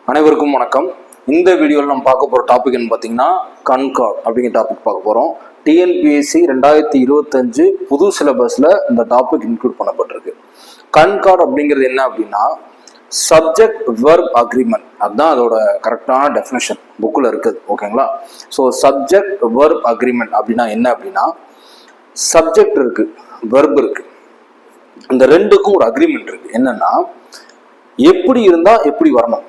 அனைவருக்கும் வணக்கம். இந்த வீடியோவில் நம்ம பார்க்க போகிற டாபிக் என்ன பார்த்தீங்கன்னா கண்கார்ட் அப்படிங்கிற டாபிக் பார்க்க போகிறோம். டிஎன்பிஎஸ்சி 2025 புது சிலபஸில் இந்த டாபிக் இன்க்ளூட் பண்ணப்பட்டிருக்கு. கண்கார்ட் அப்படிங்கிறது என்ன அப்படின்னா சப்ஜெக்ட் வெர்ப் அக்ரிமெண்ட். அதுதான் அதோட கரெக்டான டெஃபினேஷன் புக்கில் இருக்குது. ஓகேங்களா? ஸோ சப்ஜெக்ட் வெர்ப் அக்ரிமெண்ட் அப்படின்னா என்ன அப்படின்னா சப்ஜெக்ட் இருக்குது, வெர்ப் இருக்குது, இந்த ரெண்டுக்கும் ஒரு அக்ரிமெண்ட் இருக்குது. என்னன்னா எப்படி இருந்தால் எப்படி வரணும்,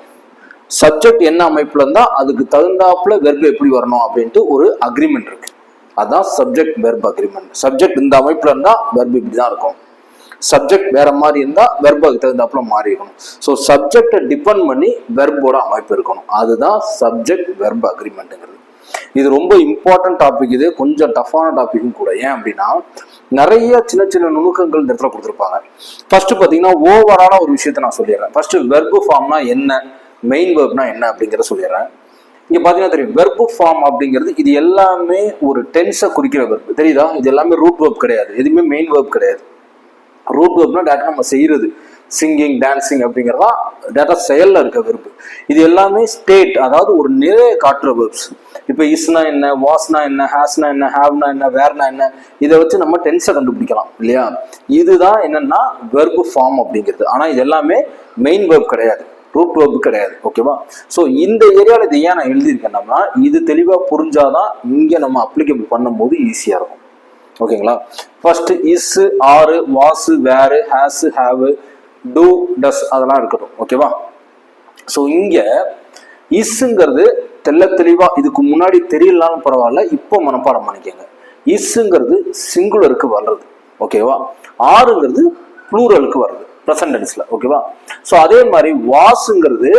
சப்ஜெக்ட் என்ன அமைப்புல இருந்தா அதுக்கு தகுந்தாப்புல வெர்ப் எப்படி வரணும் அப்படின்ட்டு ஒரு அக்ரிமெண்ட் இருக்கு. அதான் சப்ஜெக்ட் வெர்ப் அக்ரிமெண்ட். சப்ஜெக்ட் இந்த அமைப்புல இருந்தா வெர்ப் இப்படிதான் இருக்கும், சப்ஜெக்ட் வேற மாதிரி இருந்தா வெர்புக்கு தகுந்தாப்புல மாறி இருக்கணும். ஸோ சப்ஜெக்டை டிபெண்ட் பண்ணி வெர்போட அமைப்பு இருக்கணும். அதுதான் சப்ஜெக்ட் வெர்ப் அக்ரிமெண்ட்ங்கிறது. இது ரொம்ப இம்பார்ட்டன்ட் டாபிக். இது கொஞ்சம் டஃப்பான டாபிக்கும் கூட. ஏன் அப்படின்னா நிறைய சின்ன சின்ன நுணுக்கங்கள் இந்த இடத்துல கொடுத்துருப்பாங்க. ஃபர்ஸ்ட் பார்த்தீங்கன்னா ஓவராலா ஒரு விஷயத்த நான் சொல்லிடுறேன். ஃபர்ஸ்ட் வெர்பு ஃபார்ம்னா என்ன, மெயின் வெர்ப்னா என்ன அப்படிங்கிறத சொல்லிடுறேன். இங்க பாத்தீங்கன்னா தெரியும், வெர்பு ஃபார்ம் அப்படிங்கிறது இது எல்லாமே ஒரு டென்ஸை குறிக்கிற வெர்ப். தெரியுதா? இது எல்லாமே ரூட் வெர்ப் கிடையாது, எதுவுமே மெயின் வெர்ப் கிடையாது. ரூட் வெர்ப்னா டேரக்டா நம்ம செய்யறது, சிங்கிங், டான்சிங் அப்படிங்கிறதா டேரக்டா செயல்ல இருக்க வெர்ப். இது எல்லாமே ஸ்டேட், அதாவது ஒரு நிலையை காட்டுற வெர்ப்ஸ். இப்ப இஸ்னா என்ன, வாஸ்னா என்ன, ஹேஸ்னா என்ன, ஹேவ்னா என்ன, வேர்னா என்ன, இதை வச்சு நம்ம டென்ஸை கண்டுபிடிக்கலாம் இல்லையா? இதுதான் என்னன்னா வெர்பு ஃபார்ம் அப்படிங்கிறது. ஆனா இது எல்லாமே மெயின் வெர்ப் கிடையாது, ரூட் வெர்ப் கிடையாது. ஓகேவா? ஸோ இந்த ஏரியாவில் இது ஏன் நான் எழுதியிருக்கேன்னா இது தெளிவாக புரிஞ்சாதான் இங்கே நம்ம அப்ளிகபிள் பண்ணும்போது ஈஸியாக இருக்கும். ஓகேங்களா? ஃபர்ஸ்ட் இஸ், ஆறு, வாசு, வேறு, ஹேஸ், ஹேவ், டூ, டஸ் அதெல்லாம் இருக்கட்டும். ஓகேவா? ஸோ இங்கே இஸ்ங்கிறது தெளிவா இதுக்கு முன்னாடி தெரியலனாலும் பரவாயில்ல, இப்போ மனப்பாடம் பண்ணிக்கங்க. இஸ்ங்கிறது சிங்குலருக்கு வர்றது. ஓகேவா? ஆறுங்கிறது ப்ளூரலுக்கு வர்றது ப்ரெசன்ட் டென்ஸ்ல. ஓகேவா? ஸோ அதே மாதிரி வாசுங்கிறது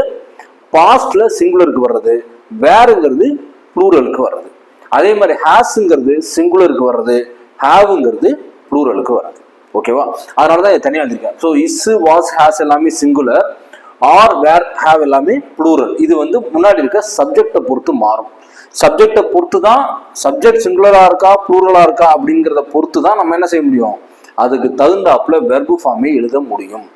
பாஸ்ட்ல சிங்குலருக்கு வர்றது, வேறுங்கிறது ப்ளூரலுக்கு வர்றது. அதே மாதிரி ஹேஸுங்கிறது சிங்குலருக்கு வர்றது, ஹேவுங்கிறது ப்ளூரலுக்கு வர்றது. ஓகேவா? அதனாலதான் இதை தனியாக எழுதிருக்கேன். ஸோ இஸ், வாஸ், ஹேஸ் எல்லாமே சிங்குலர், ஆர், வேர், ஹேவ் எல்லாமே ப்ளூரல். இது முன்னாடி இருக்க சப்ஜெக்டை பொறுத்து மாறும். சப்ஜெக்டை பொறுத்து தான், சப்ஜெக்ட் சிங்குலரா இருக்கா ப்ளூரலா இருக்கா அப்படிங்கிறத பொறுத்து தான் நம்ம என்ன செய்ய முடியும், அதுக்கு தகுந்தாப்புல வெர்பு ஃபார்மே எழுத முடியும்.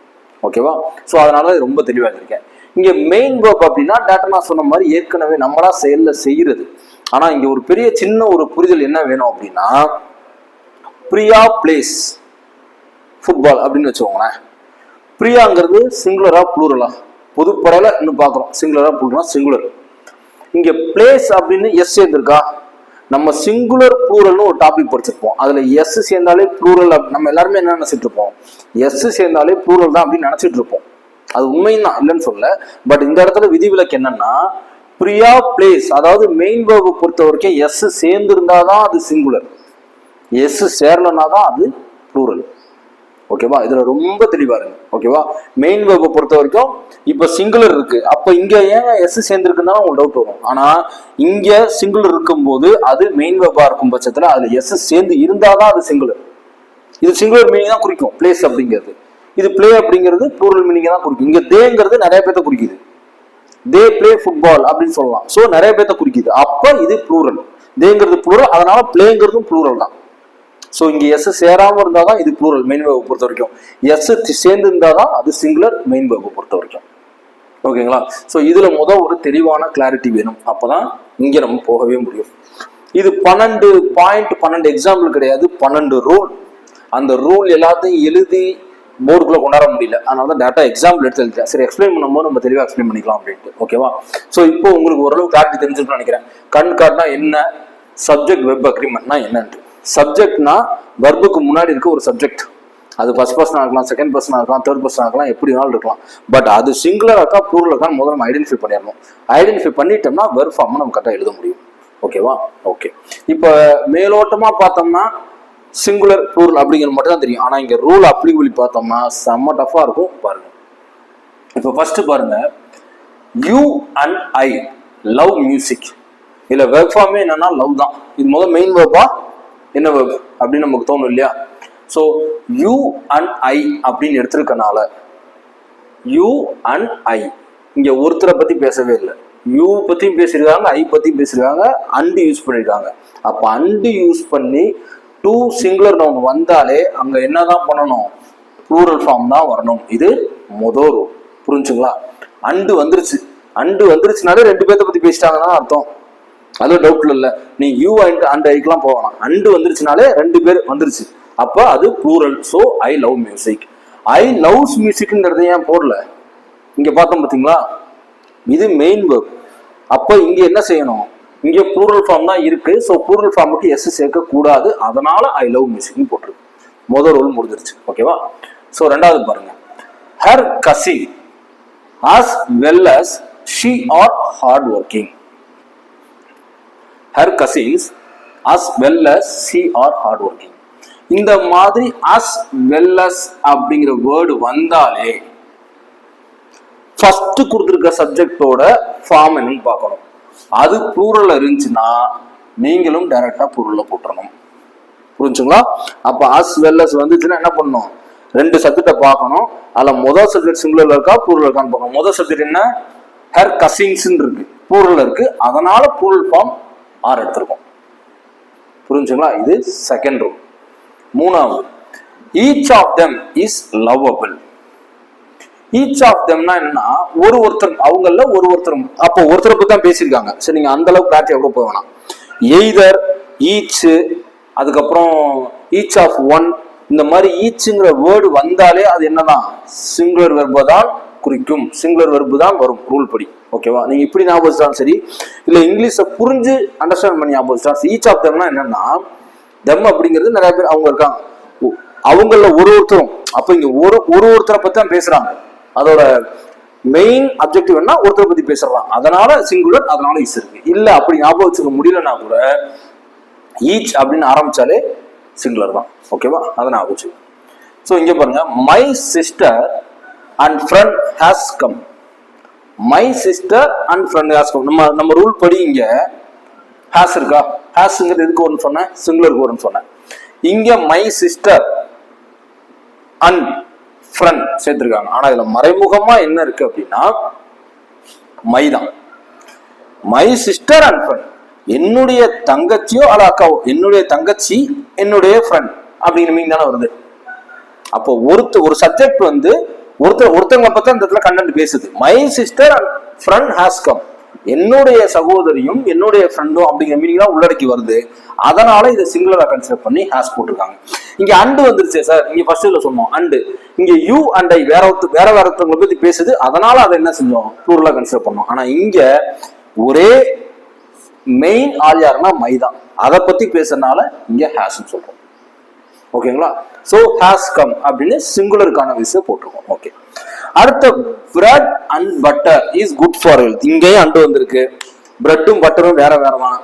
ஓகேவா? ஸோ அதனால ரொம்ப தெளிவாக இருக்கேன். இங்க மெயின் வெர்ப் அப்படின்னா டேட்டா நான் சொன்ன மாதிரி ஏற்கனவே நம்மளா செயல்ல செய்யறது. ஆனா இங்க ஒரு பெரிய சின்ன ஒரு புரிதல் என்ன வேணும் அப்படின்னா, பிரியா பிளேஸ் ஃபுட்பால் அப்படின்னு வச்சுக்கோங்களேன். பிரியாங்கிறது சிங்குலரா ப்ளூரலா? பொதுப்படையில இன்னும் பாக்குறோம், சிங்குலரா ப்ளூரலா? சிங்குலர். இங்க பிளேஸ் அப்படின்னு எஸ் சேர்ந்திருக்கா? நம்ம சிங்குலர் ப்ளூரல்னு ஒரு டாபிக் படிச்சிருப்போம். அதுல எஸ் சேர்ந்தாலே ப்ளூரல். நம்ம எல்லாருமே என்ன நினைச்சிட்டு இருப்போம், எஸ் சேர்ந்தாலே ப்ளூரல் தான் அப்படின்னு நினைச்சிட்டு இருப்போம். அது உண்மைதான், இல்லைன்னு சொல்ல. பட் இந்த இடத்துல விதிவிலக்கு என்னன்னா, பிரியா பிளேஸ், அதாவது மெயின் வெர்பை பொறுத்த வரைக்கும் எஸ் சேர்ந்து இருந்தாதான் அது சிங்குலர், எஸ் சேரலன்னா தான் அது ப்ளூரல். ஓகேவா? இதுல ரொம்ப தெளிவா இருக்கு. ஓகேவா? மெயின் வெர்பை பொறுத்த வரைக்கும் இப்ப சிங்குலர் இருக்கு, அப்ப இங்க ஏன் எஸ் சேர்ந்துருக்குன்னு உங்களுக்கு டவுட் வரும். ஆனா இங்க சிங்குலர் இருக்கும்போது அது மெயின் வெர்பா இருக்கும் பட்சத்துல அதுல எஸ் சேர்ந்து இருந்தாதான் அது சிங்குலர். இது சிங்குலர் மீனிங் தான் குறிக்கும் பிளேஸ் அப்படிங்கிறது. இது பிளே அப்படிங்கிறது ப்ளூரல் மீனிங் தான் குறிக்கும். இங்க தேங்கிறது நிறைய பேர்த்த குறிக்குது, தே பிளே ஃபுட்பால் அப்படின்னு சொல்லலாம். சோ நிறைய பேர்த்த குறிக்குது, அப்ப இது ப்ளூரல். தேங்கிறது ப்ளூரல், அதனால பிளேங்கிறதும் ப்ளூரல் தான். ஸோ இங்க எஸ் சேராம இருந்தாதான் இது ப்ளூரல் மெயின் வெர்பை பொறுத்த வரைக்கும். எஸ் சேர்ந்து இருந்தாதான் அது சிங்குலர் மெயின் வெர்பை பொறுத்த வரைக்கும். ஓகேங்களா? ஸோ இதுல ஒரு தெளிவான கிளாரிட்டி வேணும், அப்பதான் இங்க நம்ம போகவே முடியும். இது 12 எக்ஸாம்பிள் கிடையாது, 12 ரூல். அந்த ரூல் எல்லாத்தையும் எழுதி போர்டுக்குள்ள கொண்டாட முடியல, அதனாலதான் டேட்டா எக்ஸாம்பிள் எடுத்து எழுதிட்டேன். சரி, எக்ஸ்பிளைன் பண்ணும்போது நம்ம தெளிவாக எக்ஸ்பிளைன் பண்ணிக்கலாம் அப்படின்ட்டு. ஓகேவா? ஸோ இப்போ உங்களுக்கு ஓரளவு கிளாரிட்டி தெரிஞ்சிருக்குன்னு நினைக்கிறேன். கண்கார்ட்னா என்ன, சப்ஜெக்ட் வெர்ப் அக்ரிமெண்ட்னா என்னன்ட்டு. சப்ஜெக்ட்னா வெர்புக்கு முன்னாடி இருக்க ஒரு சப்ஜெக்ட். அது ஃபர்ஸ்ட் பர்சனா இருக்கலாம், செகண்ட் பர்சனா இருக்கலாம், தேர்ட் பர்சனா இருக்கலாம், எப்படி வேணாலும் இருக்கலாம். பட் அது சிங்குலர் இருக்கா ப்ளூரல் இருக்கா முதல்ல நம்ம ஐடென்டிஃபை பண்ணிடணும். ஐடென்டிஃபை பண்ணிட்டோம்னா வெர்ப் ஃபார்ம் நம்ம கரெக்டாக எழுத முடியும். ஓகேவா? ஓகே. இப்போ மேலோட்டமா பார்த்தோம்னா சிங்குலர் ப்ளூரல் அப்படிங்கிறது மட்டும் தான் தெரியும். ஆனா இங்க ரூல் அப்ளிகபிள் பார்த்தோம்னா செம்ம டஃபா இருக்கும். பாருங்க, இப்போ ஃபர்ஸ்ட் பாருங்க, you and I love music. இல்ல வெர்ப் ஃபார்மே என்னன்னா லவ் தான். இது முதல் மெயின் வெர்பா என்ன வெர்ப் அப்படின்னு நமக்கு தோணும் இல்லையா? ஸோ யூ அண்ட் ஐ அப்படின்னு எடுத்திருக்கனால யூ அண்ட் ஐ இங்க ஒருத்தரை பத்தி பேசவே இல்லை. யூ பத்தியும் பேசியிருக்காங்க, ஐ பத்தியும் பேசியிருக்காங்க, அண்டு யூஸ் பண்ணியிருக்காங்க. அப்ப அண்டு யூஸ் பண்ணி டூ சிங்குலர் நவுன் வந்தாலே அங்க என்னதான் பண்ணணும், ப்ளூரல் ஃபார்ம் தான் வரணும். இது முதல் ரூல். புரிஞ்சுங்களா? அண்டு வந்துருச்சு, அண்டு வந்துருச்சுனாலே ரெண்டு பேர்த்த பத்தி பேசிட்டாங்கன்னா அர்த்தம். அது டவுட்ல இல்ல. நீ யூ அண்ட் ஐக்கெல்லாம் போகலாம். அண்டு வந்துருச்சுனாலே ரெண்டு பேர் வந்துருச்சு, அப்ப அது plural. So I love music. I loves மியூசிக்ங்கிறத ஏன் போடல? இங்க பார்த்தோம் பார்த்தீங்களா, இது மெயின் வேர்ப். அப்ப இங்க என்ன செய்யணும்? இங்க ப்ளூரல் ஃபார்ம் தான் இருக்கு. ஸோ ப்ளூரல் ஃபார்முக்கு எஸ் சேர்க்க கூடாது. அதனால ஐ லவ் மியூசிக்னு போட்டிருக்கு. முதல் ரோல் முடிஞ்சிருச்சு. ஓகேவா? ஸோ ரெண்டாவது பாருங்க, her cousin as well as she are hard working. Her cousins as well as she are hard working. இந்த மாதிரி as well as அப்படிங்கிற வேர்டு வந்தாலே ஃபர்ஸ்ட் கொடுத்துருக்க சப்ஜெக்டோட ஃபார்ம் என்னன்னு பார்க்கணும். அது ப்ளூரல் இருந்துச்சுன்னா நீங்களும் டைரக்டா ப்ளூரல்ல போட்டுறணும். புரிஞ்சுங்களா? அப்ப as well as வந்துச்சுன்னா என்ன பண்ணணும்? ரெண்டு சப்ஜெக்டை பார்க்கணும். அதுல முதல் சப்ஜெக்ட் சிங்குலர்ல இருக்கா ப்ளூரல் இருக்கான்னு பார்க்கணும். முதல் சப்ஜெக்ட் என்ன? ஹர் கசின்ஸ் இருக்கு, ப்ளூரல் இருக்கு, அதனால ப்ளூரல் ஃபார்ம் ஆர் எடுத்திருக்கோம். புரிஞ்சுங்களா? இது செகண்ட் ரூல். மூணாவது, each of them is lovable. Each of தெம்னா என்னன்னா ஒருத்தர், அவங்கள ஒருத்தரும். அப்போ ஒருத்தரை பத்தி தான் பேசியிருக்காங்க. சரி, நீங்க அந்த அளவுக்கு பேட்டரி எவ்வளவு போக வேணாம். எய்தர், ஈச், அதுக்கப்புறம் ஈச் ஆஃப் ஒன், இந்த மாதிரி ஈச்சுங்கிற வேர்டு வந்தாலே அது என்னதான்? சிங்குலர் வெர்பை தான் குறிக்கும். சிங்குலர் வெர்பு தான் வரும் ரூல் படி. ஓகேவா? நீங்க இப்படி ஞாபகம் வச்சுட்டாலும் சரி, இல்ல இங்கிலீஷை புரிஞ்சு அண்டர்ஸ்டாண்ட் பண்ணி ஞாபகம் வச்சுட்டாலும். ஈச் ஆஃப் தெம்னா என்னன்னா, தெம் அப்படிங்கிறது நிறைய பேர் அவங்க இருக்காங்க, அவங்கள ஒருத்தரும். அப்ப இங்க ஒருத்தரை பத்தி தான் பேசுறாங்க. அதோட மெயின் அப்ஜெக்டிவ் என்ன? ஒருத்தரை பத்தி பேசுறாங்க. அதனால சிங்குலர், அதனால இஸ் இருக்கு. இல்ல அப்படி ஞாபகம் வச்சுக்க முடியலன்னா கூட ஈச் அப்படின்னு ஆரம்பிச்சாலே சிங்குலர் தான். ஓகேவா? அதை நான் வச்சு. ஸோ இங்க பாருங்க, my sister and friend has come. My sister and friend has come. நம்ம ரூல் படி இங்க ஹேஸ் இருக்கா? ஹேஸ்ங்கிறது எதுக்கு வரும்னு சொன்னேன்? சிங்குலருக்கு வரும்னு சொன்னேன். இங்க மை சிஸ்டர் அண்ட் ஃப்ரெண்ட் சேர்த்திருக்காங்க. ஆனா இதுல மறைமுகமா என்ன இருக்கு அப்படின்னா மை தான். மை சிஸ்டர் அண்ட் ஃப்ரெண்ட், என்னுடைய தங்கச்சியோ அல்ல அக்காவோ, என்னுடைய தங்கச்சி என்னுடைய ஃப்ரெண்ட் அப்படிங்கிற மீனிங் தானே வருது. அப்போ ஒரு சப்ஜெக்ட் வந்து ஒருத்தவங்களை பத்தி அந்த இடத்துல கண்டென்ட் பேசுது. My sister and friend has come, என்னுடைய சகோதரியும் என்னுடைய ஃப்ரெண்டும் அப்படிங்கிற மீனிங் தான் உள்ளடக்கி வருது. அதனால இதை சிங்குலரா கன்சிடர் பண்ணி ஹேஸ் போட்டிருக்காங்க. இங்க அண்டு வந்துருச்சு சார். இங்க ஃபர்ஸ்ட்ல சொன்னோம் அண்டு. இங்க யூ அண்ட் ஐ வேற ஒருத்தவங்களை பத்தி பேசுது. அதனால அதை என்ன செஞ்சோம்? ப்ளூரலா கன்சிடர் பண்ணோம். ஆனா இங்க ஒரே மெயின் ஆள் யாருன்னா மை தான். அதை பத்தி பேசுறதுனால இங்க ஹேஸ் சொல்றோம். ஓகேங்களா? சோ ஹேஸ் கம் அப்படின்னு சிங்குலருக்கான விஷயம் போட்டிருக்கோம். ஓகே, அடுத்த bread and butter is good for health. இங்கேயும் அண்டு வந்திருக்கு. பிரெட்டும் பட்டரும் வேற வேற தான்.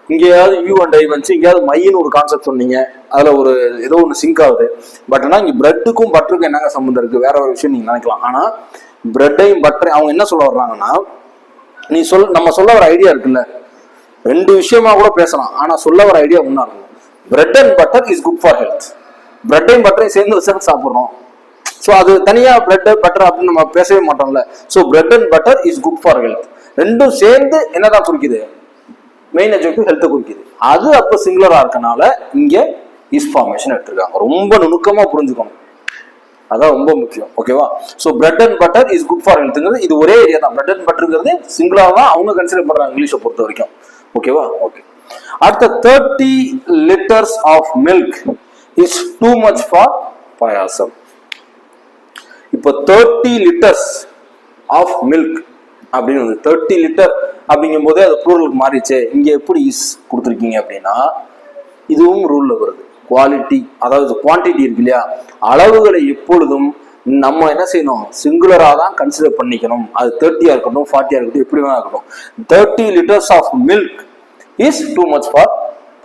இங்கேயாவது யூ அண்ட் ஐ வந்து, இங்கேயாவது மைன்னு ஒரு கான்செப்ட் சொன்னீங்க, அதுல ஒரு ஏதோ ஒன்று சிங்க் ஆகுது. பட் ஆனா இங்க பிரெட்டுக்கும் பட்டருக்கும் என்னங்க சம்பந்தம் இருக்கு? வேற ஒரு விஷயம் நீங்க நினைக்கலாம். ஆனா பிரெட்டையும் பட்டரையும் அவங்க என்ன சொல்ல வர்றாங்கன்னா, நம்ம சொல்ல வர ஐடியா இருக்குல்ல, ரெண்டு விஷயமா கூட பேசலாம். ஆனா சொல்ல வர ஐடியா ஒண்ணா இருக்கும். Bread and butter is good for health. பிரெட்டையும் பட்டரையும் சேர்ந்து சாப்பிடுறோம். ஸோ அது தனியா பிரெட் பட்டர் அப்படின்னு நம்ம பேசவே மாட்டோம்ல. So bread and butter is good for health. ரெண்டும் சேர்ந்து என்னதான் குறிக்குது? மெயின் அப்ஜெக்டிவ் ஹெல்த்தை குறிக்குது. அது அப்போ சிங்குலரா இருக்கனால இங்க இஸ் ஃபார்மேஷன் எடுத்திருக்காங்க. ரொம்ப நுணுக்கமா புரிஞ்சுக்கணும், அதான் ரொம்ப முக்கியம். ஓகேவா? So bread and butter is good for ஹெல்த்ங்கிறது இது ஒரே ஏரியா தான். பிரெட் அண்ட் பட்டர்ங்கிறது சிங்குலரா தான் அவங்க கன்சிடர் பண்றாங்க இங்கிலீஷை பொறுத்த வரைக்கும். ஓகேவா? ஓகே, அடுத்த 30 liters of milk is too much for payasam. இப்போ 30 liters of milk அப்படின்னு 30 லிட்டர் அப்படிங்கும் போதே அது ப்ளூரலுக்கு மாறிச்சு. இங்க எப்படி இஸ் கொடுத்துருக்கீங்க அப்படின்னா இதுவும் ரூல்ல வருது. குவாலிட்டி, அதாவது குவான்டிட்டி இருக்கு இல்லையா, அளவுகளை எப்பொழுதும் நம்ம என்ன செய்யணும்? சிங்குலரா தான் கன்சிடர் பண்ணிக்கணும். அது 30 இருக்கட்டும், 40 இருக்கட்டும், எப்படி வேணா இருக்கட்டும். 30 liters of milk is too much for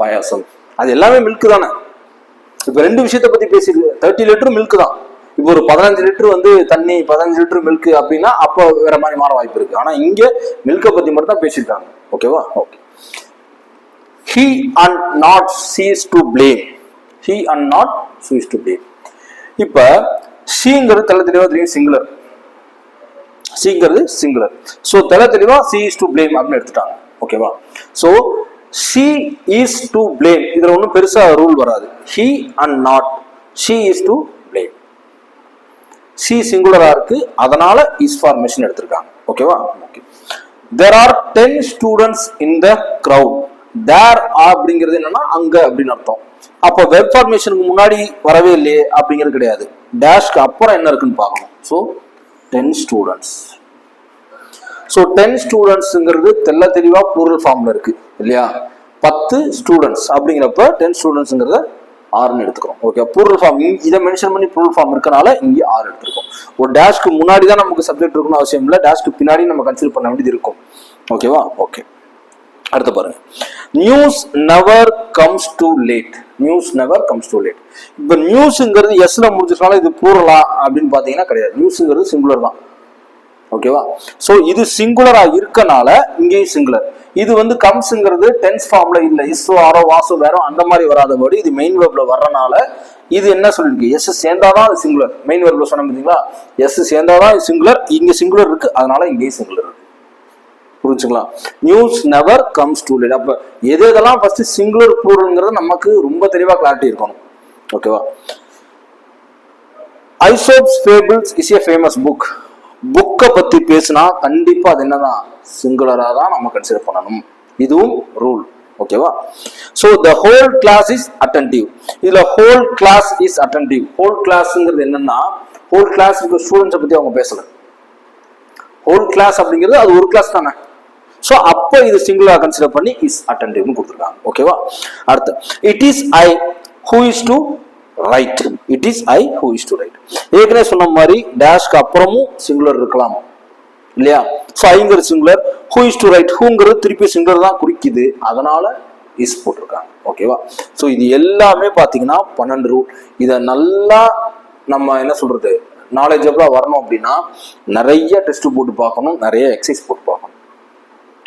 பாயாசம். அது எல்லாமே மில்க் தானே. இப்ப ரெண்டு விஷயத்த பத்தி பேசிருக்கு. 30 லிட்டர் மில்க் தான். இப்போ ஒரு 15 லிட்டர் வந்து தண்ணி, 15 லிட்டர் மில்க் அப்படின்னா அப்போ வேற மாதிரி மாற வாய்ப்பு இருக்கு. ஆனா இங்க மில்கை பத்தி மட்டும் தான் பேசியிருக்காங்க. ஓகேவா? Okay, he and not cease to blame. he and not cease to blame. இப்ப ஷீங்கிறது தெள்ள தெளிவா தெரியும் சிங்குலர். ஷீங்கிறது சிங்குலர். ஸோ தெள்ள தெளிவா she is to blame அப்படின்னு எடுத்துட்டாங்க. ஓகேவா? So she is to blame, இதுல ஒன்றும் பெருசா ரூல் வராது. he and not, she is to blame. she சிங்குலரா இருக்கு, அதனால is ஃபார்மேஷன் எடுத்திருக்காங்க. ஓகேவா? Okay, there are 10 students in the crowd. there அப்படிங்கிறது என்னன்னா அங்க அப்படின்னு அர்த்தம். அப்போ வெப் ஃபார்மேஷனுக்கு முன்னாடி வரவே இல்லையே அப்படிங்கிறது கிடையாது. டேஷ்க்கு அப்புறம் என்ன இருக்குன்னு பார்க்கணும். So 10 students. ஸோ 10 ஸ்டூடெண்ட்ஸுங்கிறது தெல்ல தெளிவா ப்ளூரல் ஃபார்ம்ல இருக்கு இல்லையா? 10 ஸ்டூடெண்ட்ஸ் அப்படிங்கிறப்ப 10 ஸ்டூடெண்ட்ஸ்ங்கிறத 6ன்னு எடுத்துக்கிறோம். ஓகே, ப்ளூரல் ஃபார்ம் இதை மென்ஷன் பண்ணி ப்ளூரல் ஃபார்ம் இருக்கனால இங்கே 6 எடுத்துருக்கோம். ஒரு டேஷ்க்கு முன்னாடி தான் நமக்கு சப்ஜெக்ட் இருக்கணும் அவசியம் இல்லை, டேஷ்க்கு பின்னாடி நம்ம கன்சிடர் பண்ண வேண்டியது இருக்கும். ஓகேவா? ஓகே, அடுத்து பாருங்க. News never comes to late. News never comes to late. இப்போ நியூஸ்ங்கிறது எஸ்ல முடிஞ்சிருக்காலும் இது ப்ளூரலா அப்படின்னு பார்த்தீங்கன்னா கிடையாது. நியூஸ்ங்கிறது சிங்குலர் தான். ஓகேவா? சோ இது சிங்குலரா இருக்கனால இங்கேயும் சிங்குலர். இது வந்து கம்ஸ்ங்கிறது டென்ஸ் ஃபார்ம்ல இல்ல, இஸ்ஸோ ஆரோ வாசோ வேறோ அந்த மாதிரி வராத வேர்டு இது மெயின் வெர்ப்ல வர்றனால இது என்ன சொல்லிருக்கு, எஸ் சேர்ந்தாதான் அது சிங்குலர். மெயின் வெர்ப்ல சொன்ன பார்த்தீங்களா, எஸ் சேர்ந்தாதான் சிங்குலர். இங்க சிங்குலர் இருக்கு, அதனால இங்கேயும் சிங்குலர் இருக்கு. புரிஞ்சுங்களா? News never comes to late. அப்ப எது எதெல்லாம் ஃபர்ஸ்ட் சிங்குலர் ப்ளூரல்ங்கிறது நமக்கு ரொம்ப தெளிவா கிளாரிட்டி இருக்கணும். ஓகேவா? Aesop's fables is a famous book. புக்கை பத்தி பேசினா கண்டிப்பா அது என்னதான் சிங்குலரா தான் நம்ம கன்சிடர் பண்ணணும். இதுவும் ரூல். ஓகேவா? So the whole class is attentive. இதுல whole class is attentive. Whole கிளாஸ்ங்கிறது என்னன்னா, ஹோல் கிளாஸ் ஸ்டூடெண்ட்ஸை பத்தி அவங்க பேசல. ஹோல் கிளாஸ் அப்படிங்கிறது அது ஒரு கிளாஸ் தானே. சோ அப்ப இது சிங்குலரா கன்சிடர் பண்ணி இஸ் அட்டென்டிவ்னு கொடுத்துருக்காங்க. ஓகேவா? அடுத்து it is I who is to write. It is I who is to write. ஏற்கனவே சொன்ன மாதிரி டேஷ்க்கு அப்புறமும் சிங்குலர் இருக்கலாம் இல்லையா? ஸோ ஐங்கிறது singular, who is to write ஹூங்கிறது திருப்பி சிங்குலர் தான் குறிக்குது, அதனால இஸ் போட்டிருக்காங்க. ஓகேவா? ஸோ இது எல்லாமே பார்த்தீங்கன்னா 12 ரூல். இதை நல்லா நம்ம என்ன சொல்றது நாலேஜபிளா வரணும் அப்படின்னா நிறைய டெஸ்ட் போட்டு பார்க்கணும், நிறைய எக்ஸசைஸ் போட்டு பார்க்கணும்.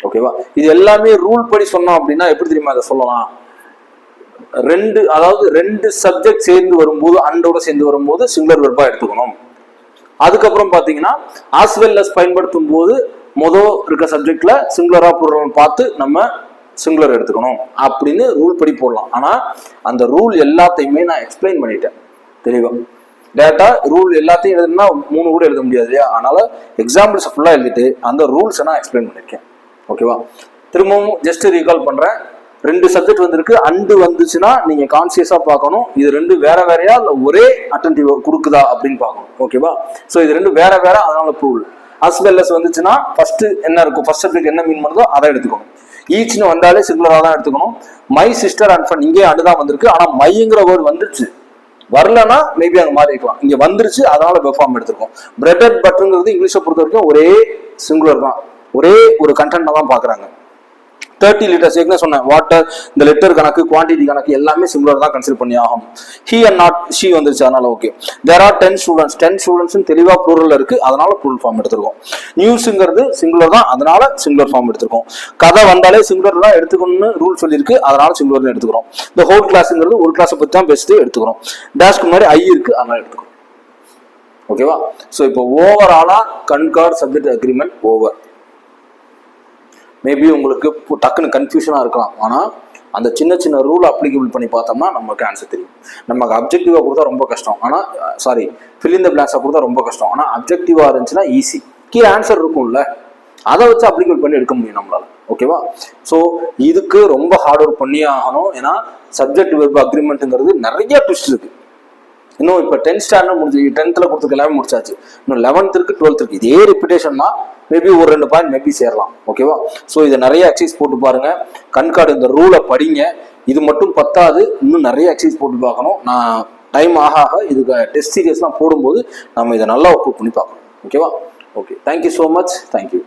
ஓகேவா? இது எல்லாமே ரூல் படி சொன்னோம் அப்படின்னா எப்படி தெரியுமா அதை சொல்லலாம், ரெண்டு சப்ஜெக்ட் சேர்ந்து வரும்போது அண்டோட சேர்ந்து வரும்போது சிங்குலர் வெர்பா எடுத்துக்கணும். அதுக்கப்புறம் பாத்தீங்கன்னா as well as பயன்படுத்தும் போது மொதல் இருக்க சப்ஜெக்ட்ல சிங்குலரா ப்ளூரல் பார்த்து நம்ம சிங்குலர் எடுத்துக்கணும் அப்படின்னு ரூல் படி போடலாம். ஆனா அந்த ரூல் எல்லாத்தையுமே நான் எக்ஸ்பிளைன் பண்ணிட்டேன் தெளிவா. டேட்டா ரூல் எல்லாத்தையும் எழுதுனா 3 கூட எழுத முடியாது இல்லையா? அதனால எக்ஸாம்பிள்ஸ் ஃபுல்லா எழுதிட்டு அந்த ரூல்ஸை நான் எக்ஸ்பிளைன் பண்ணிருக்கேன். ஓகேவா? திரும்பவும் ஜஸ்ட் ரீகால் பண்றேன். 2 சப்ஜெக்ட் வந்திருக்கு, அண்டு வந்துச்சுன்னா நீங்க கான்சியஸா பார்க்கணும் இது 2 வேற வேறையா இல்ல ஒரே அட்டென்டிவ் கொடுக்குதா அப்படின்னு பார்க்கணும். ஓகேவா? சோ இது 2 வேற வேற, அதனால ப்ரூவ். அஸ் வெல் அஸ் வந்துச்சுன்னா ஃபர்ஸ்ட் என்ன இருக்கும், ஃபர்ஸ்ட் சப்ஜெக்ட் என்ன மீன் பண்ணுதோ அதை எடுத்துக்கணும். ஈச்னு வந்தாலே சிங்குலரா தான் எடுத்துக்கணும். மை சிஸ்டர் அண்ட் ஃப்ரெண்ட் இங்கே அண்டுதான் வந்திருக்கு, ஆனா மைங்கிற வேர்டு வந்துருச்சு, வரலன்னா மேபி அங்க மாறி இருக்கலாம். இங்க வந்துருச்சு, அதனால பெர்ஃபார்ம் எடுத்திருக்கோம். பிரெட் அண்ட் பட்டருங்கிறது இங்கிலீஷை பொறுத்த வரைக்கும் ஒரே சிங்குலர் தான், ஒரே ஒரு கண்டென்ட் தான் பாக்குறாங்க. 30 லிட்டர்ஸ் ஏற்கனவே சொன்னேன். வாட்டர் இந்த லிட்டர் கணக்கு குவான்டிட்டி கணக்கு எல்லாமே சிங்குலர் தான் கன்சிடர் பண்ணி ஆகும். ஹி அண்ட் நாட் ஷி வந்துருச்சு, அதனால okay. There are 10 students. 10 students தெளிவா ப்ளூரல்ல இருக்கு, அதனால ப்ளூரல் ஃபார்ம் எடுத்திருக்கோம். நியூஸ்ங்கிறது சிங்குலர் தான், அதனால சிங்குலர் ஃபார்ம் எடுத்திருக்கோம். கதை வந்தாலே சிங்குலர் தான் எடுத்துக்கணும்னு ரூல் சொல்லியிருக்கு, அதனால சிங்குலர் எடுத்துக்கிறோம். இந்த ஹோல் கிளாஸ்ங்கிறது ஒரு கிளாஸை பத்தி தான் பேசிட்டு எடுத்துக்கிறோம். டேஷ்க்கு முன்னாடி ஐ இருக்கு, அதனால எடுத்துக்கிறோம். ஓகேவா? ஸோ இப்போ ஓவராலா Concorde subject agreement over. Maybe உங்களுக்கு டக்குன்னு கன்ஃபியூஷனாக இருக்கலாம், ஆனால் அந்த சின்ன சின்ன ரூல் அப்ளிகபிள் பண்ணி பார்த்தோம்னா நமக்கு ஆன்சர் தெரியும். நமக்கு அப்ஜெக்டிவாக கொடுத்தா ரொம்ப கஷ்டம், ஆனால் ஃபில் இன் த பிளாங்க்ஸாக கொடுத்தா ரொம்ப கஷ்டம். ஆனால் அப்ஜெக்டிவாக இருந்துச்சுன்னா ஈஸி, கீழே ஆன்சர் இருக்கும்ல, அதை வச்சு அப்ளிகபிள் பண்ணி எடுக்க முடியும் நம்மளால. ஓகேவா? ஸோ இதுக்கு ரொம்ப ஹார்ட் ஒர்க் பண்ணியே ஆகணும். ஏன்னா சப்ஜெக்ட் வெர்ப் அக்ரிமெண்ட்டுங்கிறது நிறைய ட்விஸ்ட் இருக்கு. இன்னும் இப்போ 10th ஸ்டாண்டர்ட் முடிஞ்சு 10th கொடுத்துருக்கு எல்லாமே முடிச்சாச்சு. இன்னும் 11th இருக்கு, 12th இருக்கு. இதே ரிப்பீட்டேஷன் தான், மேபி ஒரு 2 பாயிண்ட் மேபி சேரலாம். ஓகேவா? ஸோ இதை நிறைய எக்ஸசைஸ் போட்டு பாருங்க. கண்கார்டு இந்த ரூலை படிங்க. இது மட்டும் பத்தாது, இன்னும் நிறைய எக்ஸசைஸ் போட்டு பார்க்கணும். நான் டைம் ஆக இதுக்கு டெஸ்ட் சீரியஸ்லாம் போடும்போது நம்ம இதை நல்லா ஒர்க் பண்ணி பார்க்கணும். ஓகேவா? Okay, thank you so much. Thank you.